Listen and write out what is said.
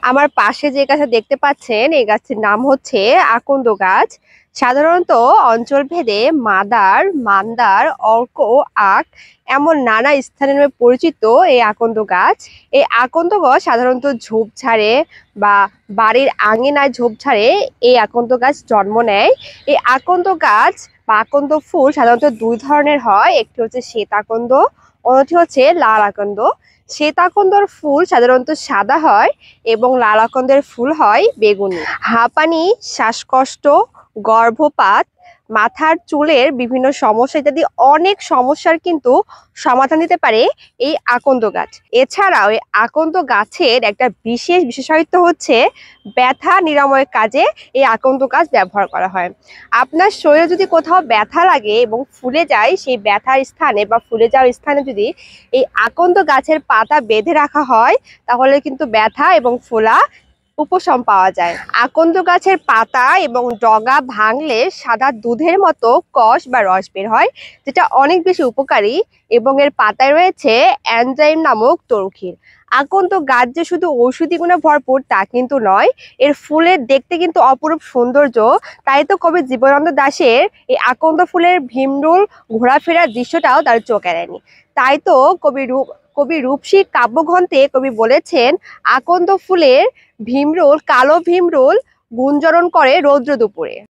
আমার পাশে যে গাছটা দেখতে পাচ্ছেন এই গাছটির নাম হচ্ছে আকন্দ গাছ। সাধারণত অঞ্চলভেদে মাদার, মান্দার, অর্ক, আখ এমন নানা স্থানের নামে পরিচিত এই আকন্দ গাছ। এই আকন্দ গাছ সাধারণত ঝোপঝাড়ে বা বাড়ির আঙিনায় ঝোপঝাড়ে এই আকন্দ গাছ জন্ম নেয়। এই আকন্দ গাছ বা আকন্দ ফুল সাধারণত দুই ধরনের হয়, একটি হচ্ছে শ্বেত আকন্দ, অন্যটি হচ্ছে লাল আকন্দ। শ্বেত আকন্দর ফুল সাধারণত সাদা হয় এবং লাল আকন্দের ফুল হয় বেগুনি। হাঁপানি, শ্বাসকষ্ট, গর্ভপাত, মাথার চুলের বিভিন্ন সমস্যা ইত্যাদি অনেক সমস্যার কিন্তু সমাধান দিতে পারে এই আকন্দ গাছ। এছাড়াও এই আকন্দ গাছের একটা বিশেষ বিশেষত্ব হচ্ছে ব্যথা নিরাময়ের কাজে এই আকন্দ গাছ ব্যবহার করা হয়। আপনার শরীরে যদি কোথাও ব্যথা লাগে এবং ফুলে যায়, সেই ব্যথার স্থানে বা ফুলে যাওয়ার স্থানে যদি এই আকন্দ গাছের পাতা বেঁধে রাখা হয় তাহলে কিন্তু ব্যথা এবং ফোলা উপশম পাওয়া যায়। আকন্দ গাছের পাতা এবং ডগা ভাঙলে সাদা দুধের মতো কষ বা রস বের হয়, যেটা অনেক বেশি উপকারী এবং এর পাতায় রয়েছে এনজাইম নামক তরুক্ষীর। আকন্দ গাছ যে শুধু ঔষধি গুণে ভরপুর তা কিন্তু নয়, এর ফুলের দেখতে কিন্তু অপরূপ সৌন্দর্য। তাই তো কবি জীবনানন্দ দাশের এই আকন্দ ফুলের ভীমরুল ঘোরাফেরার দৃশ্যটাও তার চোখ এড়ায়নি। তাই তো কবি রূপসী কাব্যগ্রন্থে কবি বলেছেন, আকন্দ ফুলের ভীমরুল, কালো ভীমরুল গুঞ্জরণ করে রৌদ্র দুপুরে।